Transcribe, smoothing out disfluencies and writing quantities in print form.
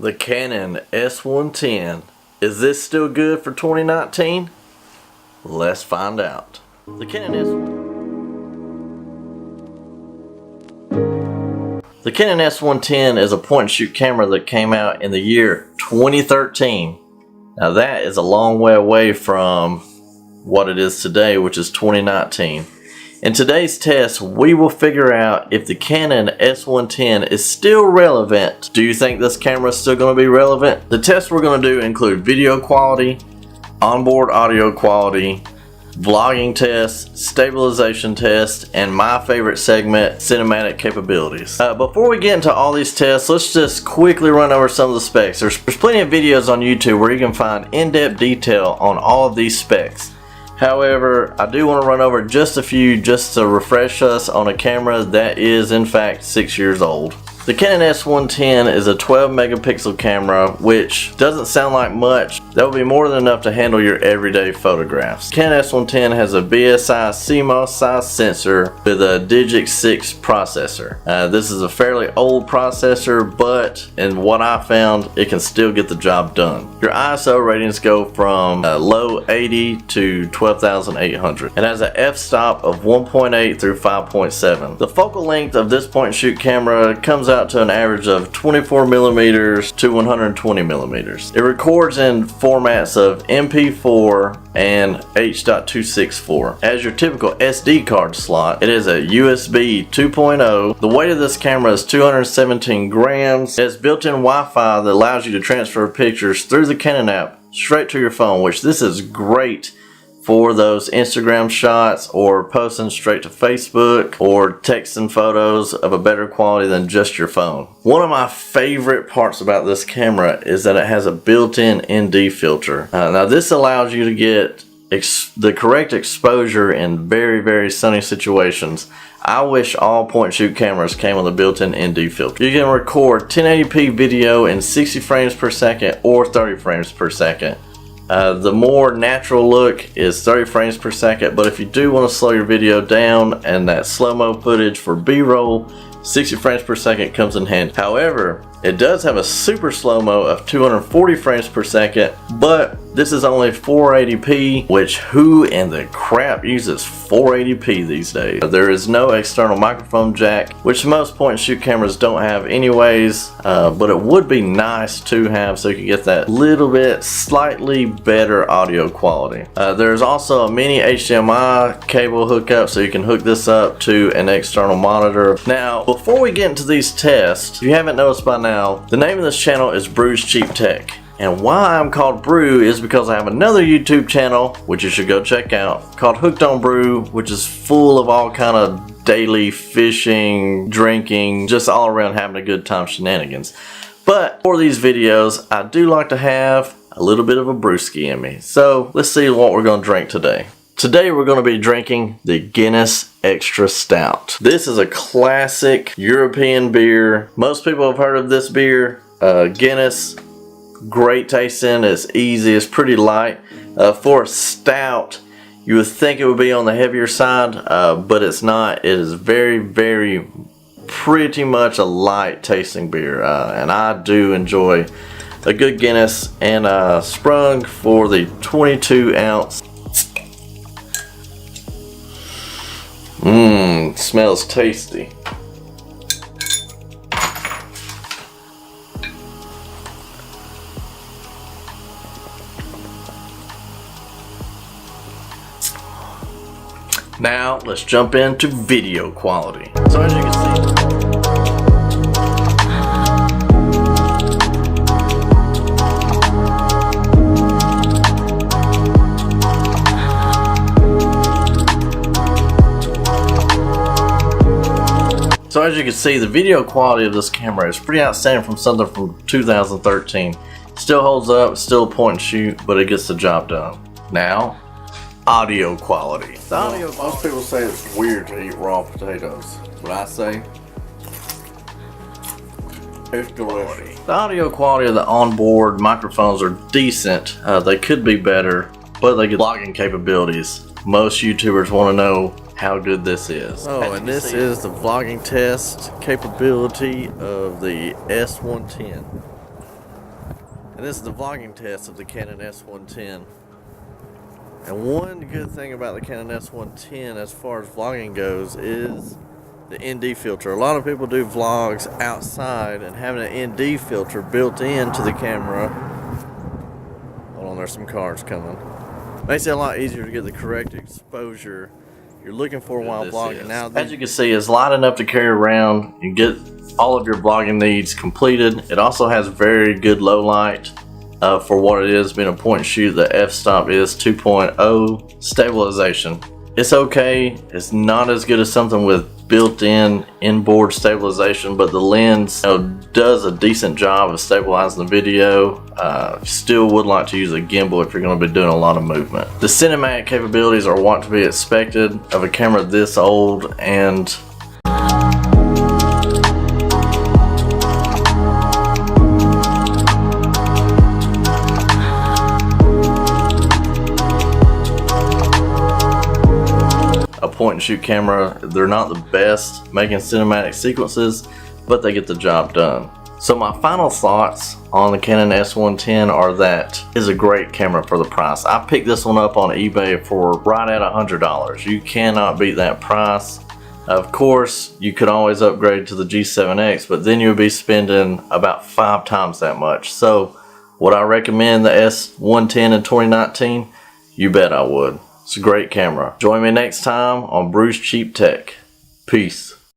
The Canon S110. Is this still good for 2019? Let's find out. The Canon S110 is a point-and-shoot camera that came out in the year 2013. Now that is a long way away from what it is today, which is 2019. In today's test, we will figure out if the Canon S110 is still relevant. Do you think this camera is still going to be relevant? The tests we're going to do include video quality, onboard audio quality, vlogging tests, stabilization tests, and my favorite segment, cinematic capabilities. Before we get into all these tests, let's just quickly run over some of the specs. There's plenty of videos on YouTube where you can find in-depth detail on all of these specs. However, I do want to run over just a few just to refresh us on a camera that is in fact 6 years old. The Canon S110 is a 12 megapixel camera, which doesn't sound like much. That will be more than enough to handle your everyday photographs. Canon S110 has a BSI CMOS size sensor with a Digix 6 processor. This is a fairly old processor, but in what I found, it can still get the job done. Your ISO ratings go from low 80 to 12,800. It has an f-stop of 1.8 through 5.7. The focal length of this point-and-shoot camera comes out to an average of 24 millimeters to 120 millimeters. It records in formats of MP4 and H.264. As your typical SD card slot, it is a USB 2.0. The weight of this camera is 217 grams. It has built-in Wi-Fi that allows you to transfer pictures through the Canon app straight to your phone, which this is great for those Instagram shots or posting straight to Facebook or texting photos of a better quality than just your phone. One of my favorite parts about this camera is that it has a built-in ND filter. Now this allows you to get the correct exposure in very sunny situations. I wish all point-and-shoot cameras came with a built-in ND filter. You can record 1080p video in 60 frames per second or 30 frames per second. The more natural look is 30 frames per second, but if you do want to slow your video down and that slow-mo footage for B-roll, 60 frames per second comes in handy. However, it does have a super slow-mo of 240 frames per second, but this is only 480p, which who in the crap uses 480p these days? There is no external microphone jack, which most point-and-shoot cameras don't have anyways, but it would be nice to have so you can get that little bit slightly better audio quality. There's also a mini HDMI cable hookup, so you can hook this up to an external monitor. Now, before we get into these tests, if you haven't noticed by now, the name of this channel is Brew's Cheap Tech. And why I'm called Brew is because I have another YouTube channel, which you should go check out, called Hooked on Brew, which is full of all kind of daily fishing, drinking, just all around having a good time shenanigans. But for these videos, I do like to have a little bit of a brewski in me. So let's see what we're going to drink today. Today we're going to be drinking the Guinness Extra Stout. This is a classic European beer. Most people have heard of this beer. Guinness, great tasting, it's easy, it's pretty light. For a stout, you would think it would be on the heavier side, but it's not. It is very pretty much a light tasting beer, and I do enjoy a good Guinness, and sprung for the 22 ounce. Smells tasty. Now let's jump into video quality. So as you can see, the video quality of this camera is pretty outstanding from something from 2013. Still holds up, still a point and shoot, but it gets the job done. Now, audio quality. Most people say it's weird to eat raw potatoes, but I say it's delicious. The audio quality of the onboard microphones are decent. They could be better, but they get vlogging capabilities. Most YouTubers want to know how good this is. Oh, and this is the vlogging test capability of the S110. And this is the vlogging test of the Canon S110. And one good thing about the Canon S110 as far as vlogging goes is the ND filter. A lot of people do vlogs outside, and having an ND filter built into the camera, hold on, there's some cars coming, makes it a lot easier to get the correct exposure you're looking for while vlogging. Now, as you can see, it's light enough to carry around and get all of your vlogging needs completed. It also has very good low light for what it is, being a point and shoot. The f-stop is 2.0. Stabilization, it's okay. It's not as good as something with built-in inboard stabilization, but the lens does a decent job of stabilizing the video. Still would like to use a gimbal if you're going to be doing a lot of movement. The cinematic capabilities are what to be expected of a camera this old, and a point and shoot camera. They're not the best making cinematic sequences, but they get the job done. So my final thoughts on the Canon S110 are that it's a great camera for the price. I picked this one up on eBay for right at $100. You cannot beat that price. Of course, you could always upgrade to the G7X, but then you'll be spending about 5 times that much. So would I recommend the S110 in 2019? You bet I would. It's a great camera. Join me next time on Bruce Cheap Tech. Peace.